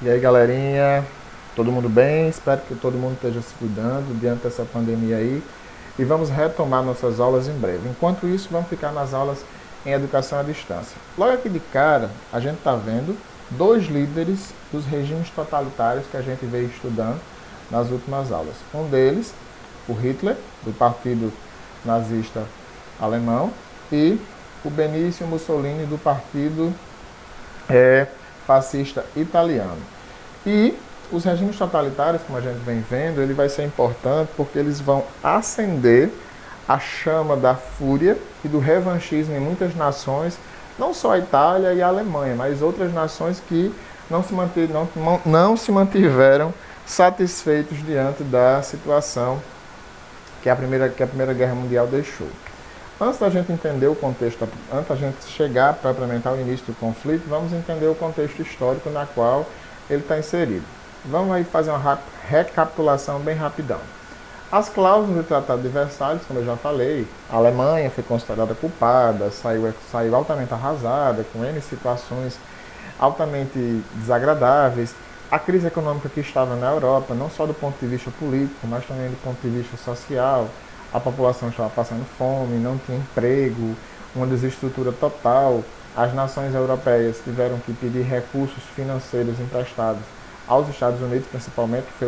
E aí, galerinha, todo mundo bem? Espero que todo mundo esteja se cuidando diante dessa pandemia aí. E vamos retomar nossas aulas em breve. Enquanto isso, vamos ficar nas aulas em educação à distância. Logo aqui de cara, a gente está vendo dois líderes dos regimes totalitários que a gente veio estudando nas últimas aulas. Um deles, o Hitler, do Partido Nazista Alemão, e o Benito Mussolini, do Partido é, fascista italiano. E os regimes totalitários, como a gente vem vendo, ele vai ser importante porque eles vão acender a chama da fúria e do revanchismo em muitas nações, não só a Itália e a Alemanha, mas outras nações que não se mantiveram satisfeitos diante da situação que a Primeira Guerra Mundial deixou. Antes da gente entender o contexto, antes da gente chegar propriamente ao início do conflito, vamos entender o contexto histórico na qual ele está inserido. Vamos aí fazer uma recapitulação bem rapidão. As cláusulas do Tratado de Versalhes, como eu já falei, a Alemanha foi considerada culpada, saiu altamente arrasada, com N situações altamente desagradáveis. A crise econômica que estava na Europa, não só do ponto de vista político, mas também do ponto de vista social, a população estava passando fome, não tinha emprego, uma desestrutura total. As nações europeias tiveram que pedir recursos financeiros emprestados aos Estados Unidos, principalmente, que foi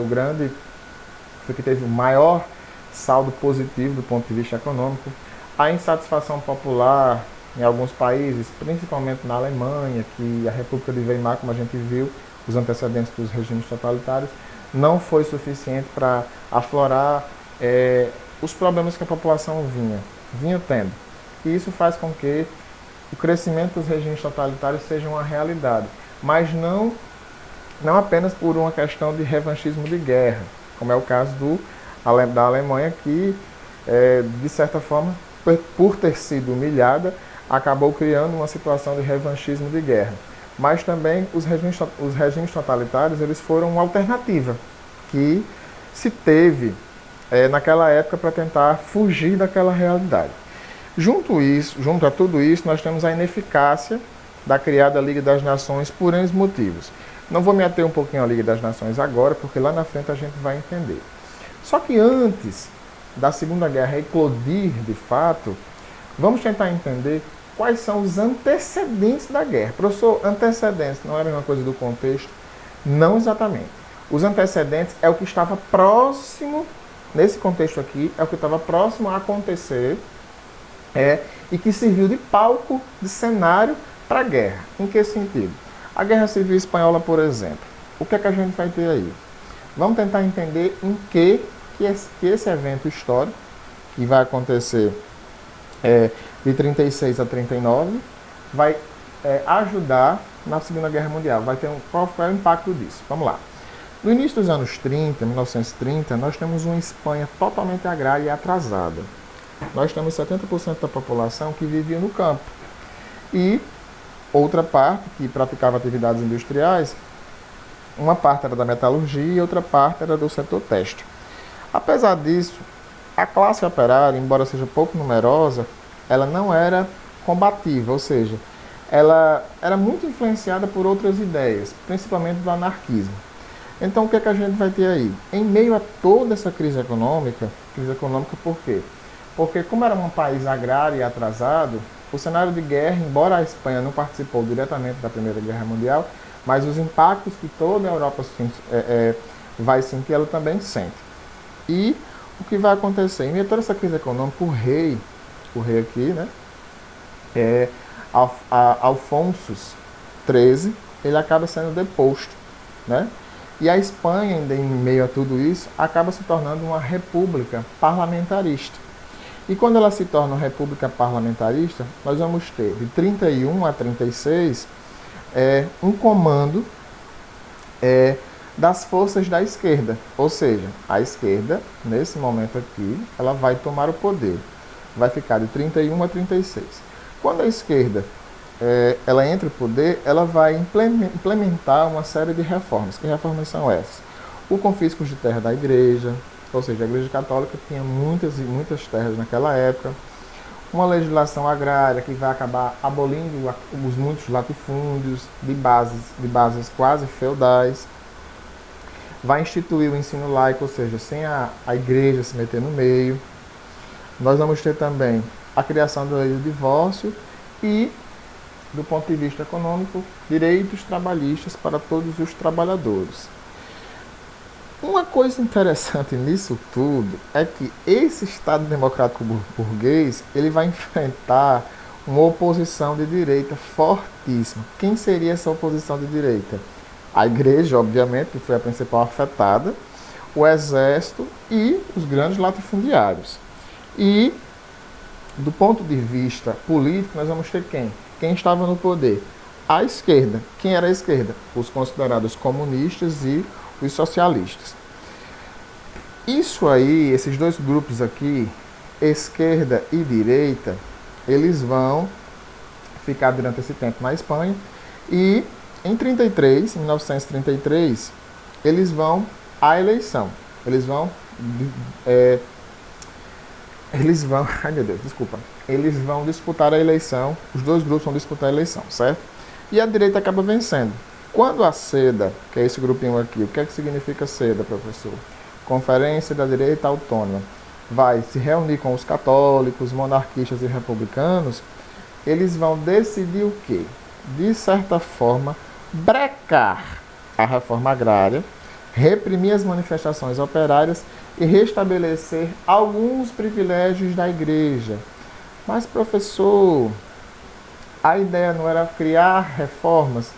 que teve o maior saldo positivo do ponto de vista econômico. A insatisfação popular em alguns países, principalmente na Alemanha, que a República de Weimar, como a gente viu, os antecedentes dos regimes totalitários, não foi suficiente para aflorar os problemas que a população vinha tendo. E isso faz com que o crescimento dos regimes totalitários seja uma realidade, mas não apenas por uma questão de revanchismo de guerra, como é o caso da Alemanha, que, de certa forma, por ter sido humilhada, acabou criando uma situação de revanchismo de guerra. Mas também os regimes totalitários eles foram uma alternativa que se teve naquela época para tentar fugir daquela realidade. Junto a tudo isso, nós temos a ineficácia da criada Liga das Nações por N motivos. Não vou me ater um pouquinho à Liga das Nações agora, porque lá na frente a gente vai entender. Só que antes da Segunda Guerra eclodir de fato, vamos tentar entender quais são os antecedentes da guerra. Professor, antecedentes não é a mesma coisa do contexto? Não exatamente. Os antecedentes é o que estava próximo, nesse contexto aqui, é o que estava próximo a acontecer e que serviu de palco, de cenário para a guerra. Em que sentido? A Guerra Civil Espanhola, por exemplo. O que é que a gente vai ter aí? Vamos tentar entender em que esse evento histórico, que vai acontecer de 36 a 39, vai ajudar na Segunda Guerra Mundial. Qual é o impacto disso? Vamos lá. No início dos anos 30, 1930, nós temos uma Espanha totalmente agrária e atrasada. Nós temos 70% da população que vivia no campo. E outra parte que praticava atividades industriais, uma parte era da metalurgia e outra parte era do setor têxtil. Apesar disso, a classe operária, embora seja pouco numerosa, ela não era combativa, ou seja, ela era muito influenciada por outras ideias, principalmente do anarquismo. Então o que é que a gente vai ter aí? Em meio a toda essa crise econômica por quê? Porque como era um país agrário e atrasado, o cenário de guerra, embora a Espanha não participou diretamente da Primeira Guerra Mundial, mas os impactos que toda a Europa vai sentir, ela também sente. E o que vai acontecer? Em meio a toda essa crise econômica, o rei aqui, né, Alfonso XIII, ele acaba sendo deposto, né? E a Espanha, em meio a tudo isso, acaba se tornando uma república parlamentarista. E quando ela se torna uma república parlamentarista, nós vamos ter, de 31 a 36, um comando das forças da esquerda. Ou seja, a esquerda, nesse momento aqui, ela vai tomar o poder. Vai ficar de 31 a 36. Quando a esquerda ela entra no poder, ela vai implementar uma série de reformas. Que reformas são essas? O confisco de terra da igreja, ou seja, a igreja católica tinha muitas e muitas terras naquela época. uma legislação agrária que vai acabar abolindo os muitos latifúndios de bases quase feudais, vai instituir o ensino laico, ou seja, sem a igreja se meter no meio. Nós vamos ter também a criação da lei do divórcio e, do ponto de vista econômico, direitos trabalhistas para todos os trabalhadores. Uma coisa interessante nisso tudo é que esse Estado democrático burguês, ele vai enfrentar uma oposição de direita fortíssima. Quem seria essa oposição de direita? A igreja, obviamente, que foi a principal afetada, o exército e os grandes latifundiários. E, do ponto de vista político, nós vamos ter quem? Quem estava no poder? A esquerda. Quem era a esquerda? Os considerados comunistas e os socialistas. Isso aí, esses dois grupos aqui, esquerda e direita, eles vão ficar durante esse tempo na Espanha e em 1933, eles vão à eleição. Eles vão, ai meu Deus, desculpa. Eles vão disputar a eleição, os dois grupos vão disputar a eleição, certo? E a direita acaba vencendo. Quando a CEDA, que é esse grupinho aqui, o que é que significa CEDA, professor? Conferência da Direita Autônoma, vai se reunir com os católicos, monarquistas e republicanos, eles vão decidir o quê? De certa forma, brecar a reforma agrária, reprimir as manifestações operárias e restabelecer alguns privilégios da igreja. Mas, professor, a ideia não era criar reformas?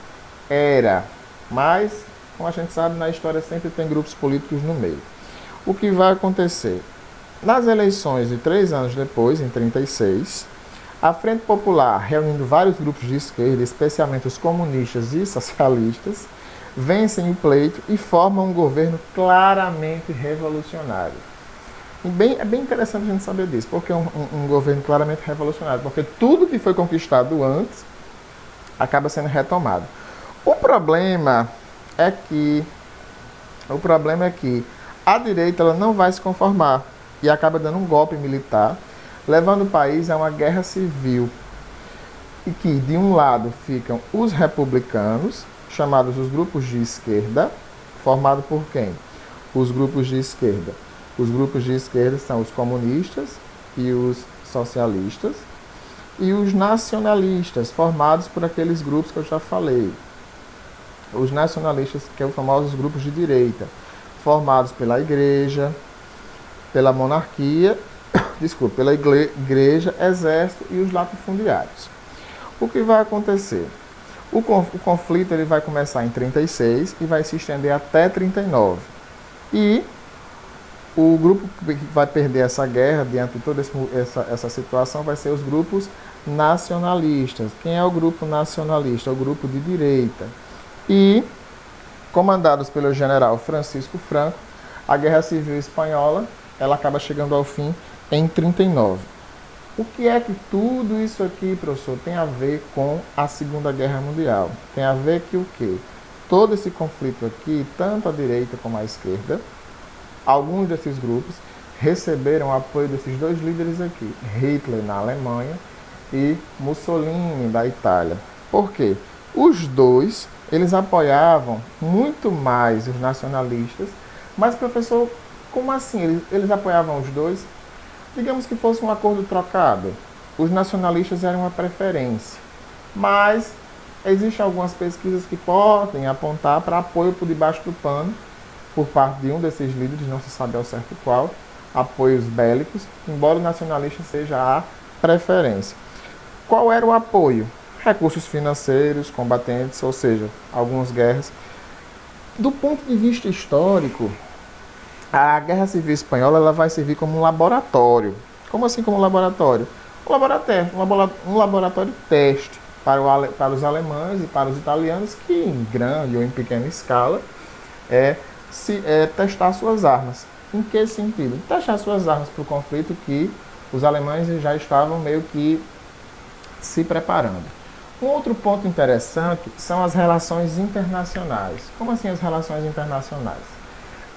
Era, mas, como a gente sabe, na história sempre tem grupos políticos no meio. O que vai acontecer? Nas eleições de 3 anos depois, em 36, a Frente Popular, reunindo vários grupos de esquerda, especialmente os comunistas e socialistas, vencem o pleito e formam um governo claramente revolucionário. É bem interessante a gente saber disso, porque é um governo claramente revolucionário, porque tudo que foi conquistado antes acaba sendo retomado. O problema é que a direita ela não vai se conformar e acaba dando um golpe militar, levando o país a uma guerra civil. E que, de um lado, ficam os republicanos, chamados os grupos de esquerda, formado por quem? Os grupos de esquerda. Os grupos de esquerda são os comunistas e os socialistas, e os nacionalistas, formados por aqueles grupos que eu já falei. Os nacionalistas, que são os famosos grupos de direita, formados pela igreja, pela monarquia, pela igreja, exército e os latifundiários. O que vai acontecer? O conflito ele vai começar em 36 e vai se estender até 39. E o grupo que vai perder essa guerra, diante de toda essa situação, vai ser os grupos nacionalistas. Quem é o grupo nacionalista? É o grupo de direita. E, comandados pelo general Francisco Franco, a Guerra Civil Espanhola ela acaba chegando ao fim em 39. O que é que tudo isso aqui, professor, tem a ver com a Segunda Guerra Mundial? Tem a ver que o quê? Todo esse conflito aqui, tanto a direita como a esquerda, alguns desses grupos receberam apoio desses dois líderes aqui, Hitler na Alemanha e Mussolini da Itália. Por quê? Os dois, eles apoiavam muito mais os nacionalistas, mas, professor, como assim? Eles apoiavam os dois? Digamos que fosse um acordo trocado. Os nacionalistas eram uma preferência. Mas existem algumas pesquisas que podem apontar para apoio por debaixo do pano, por parte de um desses líderes, não se sabe ao certo qual, apoios bélicos, embora o nacionalista seja a preferência. Qual era o apoio? Recursos financeiros, combatentes, ou seja, algumas guerras. Do ponto de vista histórico, a Guerra Civil Espanhola ela vai servir como um laboratório. Como assim como um laboratório? Um laboratório teste para os alemães e para os italianos que, em grande ou em pequena escala, testar suas armas. Em que sentido? Testar suas armas para o conflito que os alemães já estavam meio que se preparando. Um outro ponto interessante são as relações internacionais. Como assim as relações internacionais?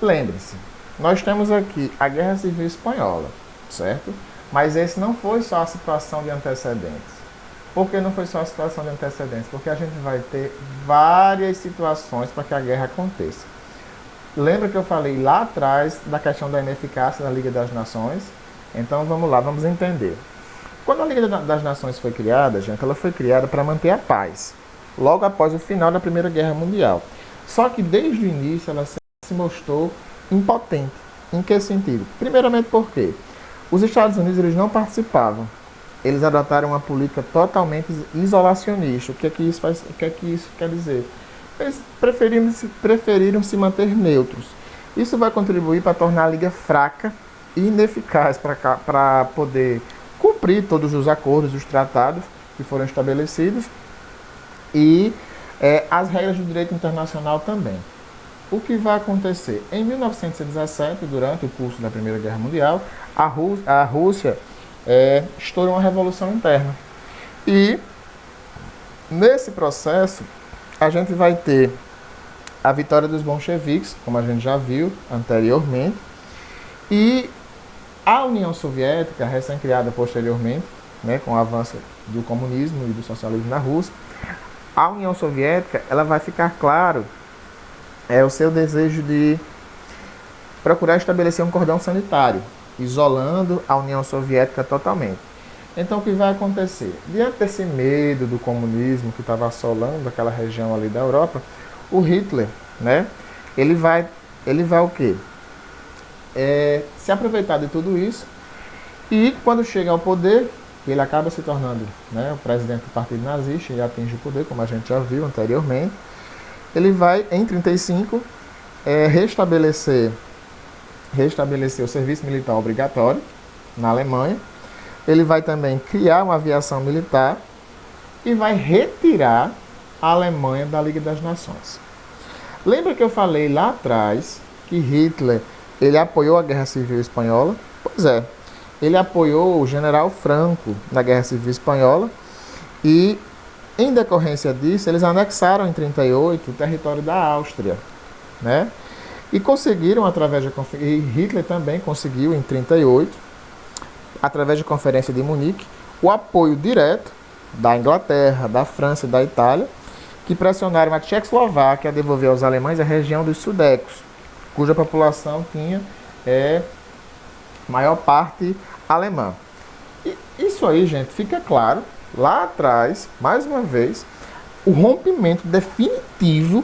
Lembre-se, nós temos aqui a Guerra Civil Espanhola, certo? Mas esse não foi só a situação de antecedentes. Por que não foi só a situação de antecedentes? Porque a gente vai ter várias situações para que a guerra aconteça. Lembra que eu falei lá atrás da questão da ineficácia da Liga das Nações? Então vamos lá, vamos entender. Quando a Liga das Nações foi criada, gente, ela foi criada para manter a paz, logo após o final da Primeira Guerra Mundial. Só que desde o início ela se mostrou impotente. Em que sentido? Primeiramente porque os Estados Unidos eles não participavam. Eles adotaram uma política totalmente isolacionista. O que é que isso quer dizer? Eles preferiram se manter neutros. Isso vai contribuir para tornar a Liga fraca e ineficaz para poder cumprir todos os acordos, os tratados que foram estabelecidos e as regras do direito internacional também. O que vai acontecer? Em 1917, durante o curso da Primeira Guerra Mundial, a Rússia estourou uma revolução interna. E nesse processo, a gente vai ter a vitória dos bolcheviques, como a gente já viu anteriormente, e a União Soviética, recém-criada posteriormente, né, com o avanço do comunismo e do socialismo na Rússia, a União Soviética ela vai ficar claro o seu desejo de procurar estabelecer um cordão sanitário, isolando a União Soviética totalmente. Então o que vai acontecer? Diante desse medo do comunismo que estava assolando aquela região ali da Europa, o Hitler, né, ele vai o quê? Se aproveitar de tudo isso e quando chega ao poder, ele acaba se tornando, né, o presidente do Partido Nazista e atinge o poder, como a gente já viu anteriormente. Ele vai, em 1935, restabelecer o serviço militar obrigatório na Alemanha. Ele vai também criar uma aviação militar e vai retirar a Alemanha da Liga das Nações. Lembra que eu falei lá atrás que Hitler ele apoiou a Guerra Civil Espanhola? Pois é, ele apoiou o general Franco na Guerra Civil Espanhola e, em decorrência disso, eles anexaram em 1938 o território da Áustria, né? E conseguiram, e Hitler também conseguiu em 1938, através da Conferência de Munique, o apoio direto da Inglaterra, da França e da Itália, que pressionaram a Tchecoslováquia a devolver aos alemães a região dos Sudecos, cuja população tinha maior parte alemã. E isso aí, gente, fica claro, lá atrás, mais uma vez, o rompimento definitivo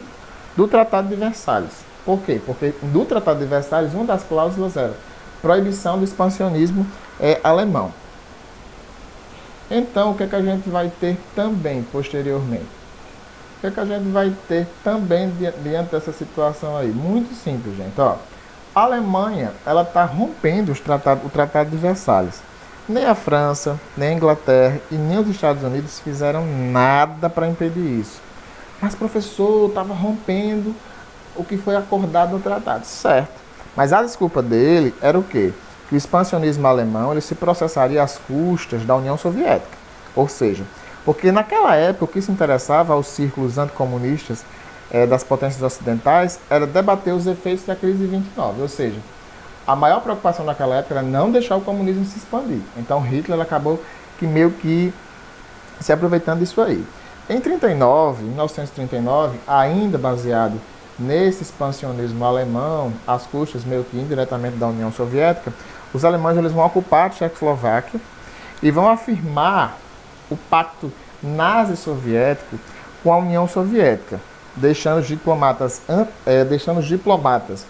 do Tratado de Versalhes. Por quê? Porque do Tratado de Versalhes, uma das cláusulas era proibição do expansionismo alemão. Então, o que é que a gente vai ter também posteriormente? O que é que a gente vai ter também diante dessa situação aí? Muito simples, gente. Ó, a Alemanha ela está rompendo o Tratado de Versalhes. Nem a França, nem a Inglaterra e nem os Estados Unidos fizeram nada para impedir isso. Mas, professor, estava rompendo o que foi acordado no tratado. Certo. Mas a desculpa dele era o quê? Que o expansionismo alemão ele se processaria às custas da União Soviética. Ou seja, porque naquela época o que se interessava aos círculos anticomunistas das potências ocidentais era debater os efeitos da crise de 29. Ou seja, a maior preocupação naquela época era não deixar o comunismo se expandir. Então Hitler acabou meio que se aproveitando disso aí. Em 1939, ainda baseado nesse expansionismo alemão, às custas meio que indiretamente da União Soviética, os alemães eles vão ocupar a Tchecoslováquia e vão afirmar o pacto nazi-soviético com a União Soviética, deixando os diplomatas,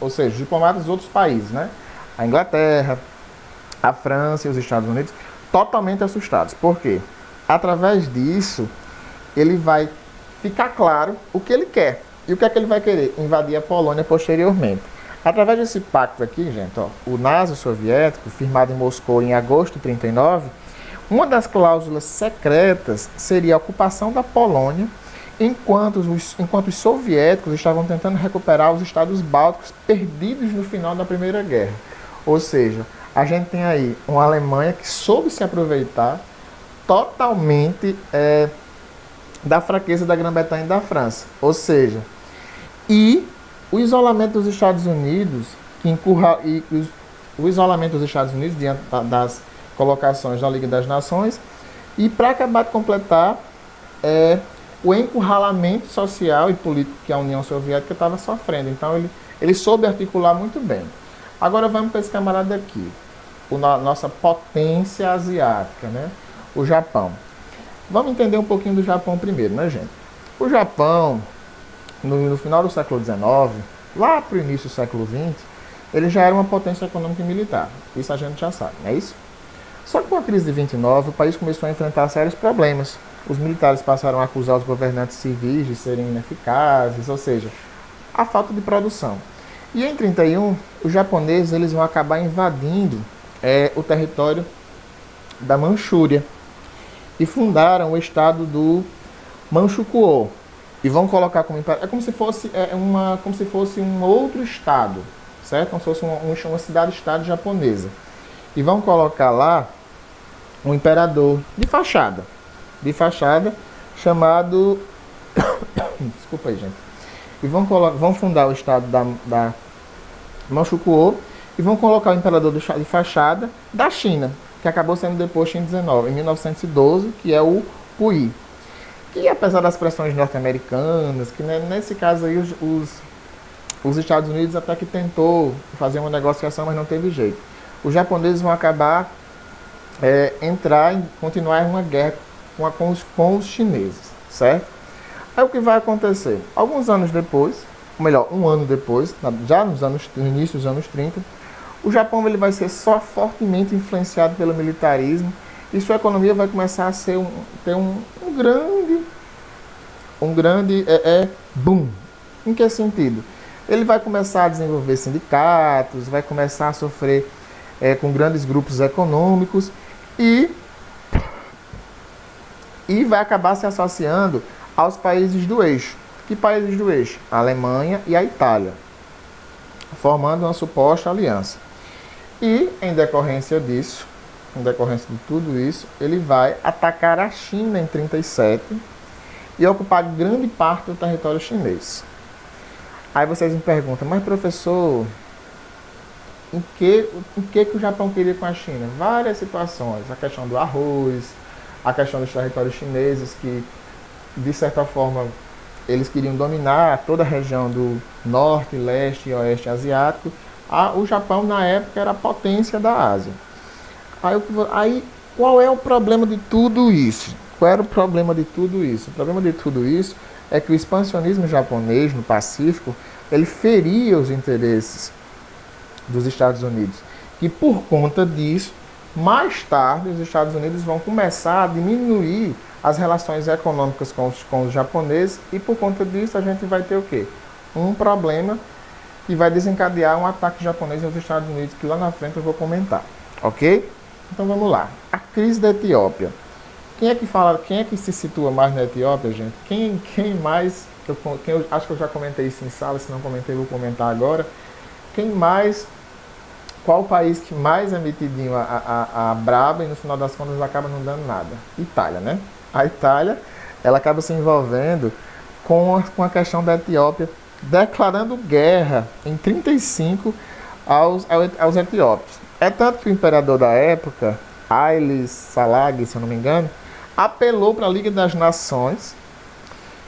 ou seja, diplomatas de outros países, né? A Inglaterra, a França e os Estados Unidos, totalmente assustados. Por quê? Através disso, ele vai ficar claro o que ele quer. E o que é que ele vai querer? Invadir a Polônia posteriormente. Através desse pacto aqui, gente, ó, o nazi-soviético, firmado em Moscou em agosto de 1939, uma das cláusulas secretas seria a ocupação da Polônia, enquanto os soviéticos estavam tentando recuperar os estados bálticos perdidos no final da Primeira Guerra. Ou seja, a gente tem aí uma Alemanha que soube se aproveitar totalmente da fraqueza da Grã-Bretanha e da França. Ou seja, e o isolamento dos Estados Unidos, o isolamento dos Estados Unidos diante das colocações na Liga das Nações. E para acabar de completar, o encurralamento social e político que a União Soviética estava sofrendo. Então ele soube articular muito bem. Agora vamos para esse camarada aqui, nossa potência asiática, né? O Japão. Vamos entender um pouquinho do Japão primeiro, né, gente? O Japão, no final do século XIX, lá para o início do século XX, ele já era uma potência econômica e militar. Isso a gente já sabe, não é isso? Só que com a crise de 29, o país começou a enfrentar sérios problemas. Os militares passaram a acusar os governantes civis de serem ineficazes, ou seja, a falta de produção. E em 31, os japoneses eles vão acabar invadindo o território da Manchúria e fundaram o estado do Manchukuo. E vão colocar como império. É como se fosse um outro estado, certo? Como se fosse uma cidade-estado japonesa. E vão colocar lá um imperador de fachada, chamado... Desculpa aí, gente. E vão fundar o estado da Manchukuo e vão colocar o imperador de fachada da China, que acabou sendo deposto em 1912, que é o Puyi. Que apesar das pressões norte-americanas, que nesse caso aí os Estados Unidos até que tentou fazer uma negociação, mas não teve jeito. Os japoneses vão acabar continuar uma guerra com os chineses, certo? Aí o que vai acontecer? Alguns anos depois, ou melhor, um ano depois, já no início dos anos 30, o Japão ele vai ser só fortemente influenciado pelo militarismo e sua economia vai começar a ter um grande boom. Em que sentido? Ele vai começar a desenvolver sindicatos, vai começar a sofrer com grandes grupos econômicos e vai acabar se associando aos países do eixo. Que países do eixo? A Alemanha e a Itália, formando uma suposta aliança. E, em decorrência de tudo isso, ele vai atacar a China em 37 e ocupar grande parte do território chinês. Aí vocês me perguntam, mas professor, o que o Japão queria com a China? Várias situações. A questão do arroz, a questão dos territórios chineses, que, de certa forma, eles queriam dominar toda a região do norte, leste e oeste asiático. O Japão, na época, era a potência da Ásia. Aí, qual é o problema de tudo isso? Qual era o problema de tudo isso? O problema de tudo isso é que o expansionismo japonês no Pacífico, ele feria os interesses dos Estados Unidos. E por conta disso, mais tarde, os Estados Unidos vão começar a diminuir as relações econômicas com os japoneses e por conta disso a gente vai ter o quê? Um problema que vai desencadear um ataque japonês aos Estados Unidos, que lá na frente eu vou comentar, ok? Então vamos lá. A crise da Etiópia. Quem é que se situa mais na Etiópia, gente? Quem mais? Eu acho que eu já comentei isso em sala, se não comentei, vou comentar agora. Qual o país que mais é metidinho a braba e no final das contas acaba não dando nada? Itália, né? A Itália, ela acaba se envolvendo com a questão da Etiópia, declarando guerra em 35 aos etíopes. É tanto que o imperador da época, Haile Selassie, se eu não me engano, apelou para a Liga das Nações,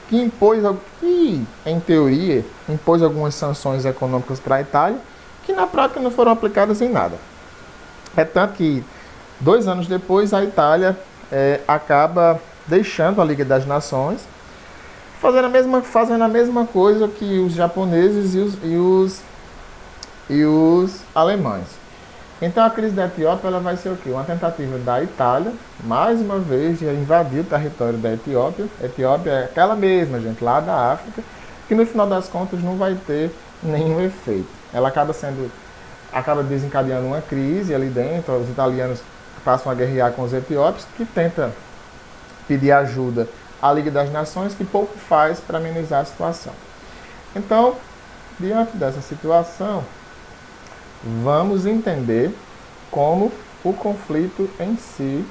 que em teoria, impôs algumas sanções econômicas para a Itália, que na prática não foram aplicadas em nada. É tanto que 2 anos depois a Itália acaba deixando a Liga das Nações, fazendo a mesma coisa que os japoneses e os alemães. Então a crise da Etiópia ela vai ser o quê? Uma tentativa da Itália, mais uma vez, de invadir o território da Etiópia. A Etiópia é aquela mesma, gente, lá da África, que no final das contas não vai ter nenhum efeito. Ela acaba desencadeando uma crise ali dentro, os italianos passam a guerrear com os etíopes, que tenta pedir ajuda à Liga das Nações, que pouco faz para amenizar a situação. Então, diante dessa situação, vamos entender como o conflito em si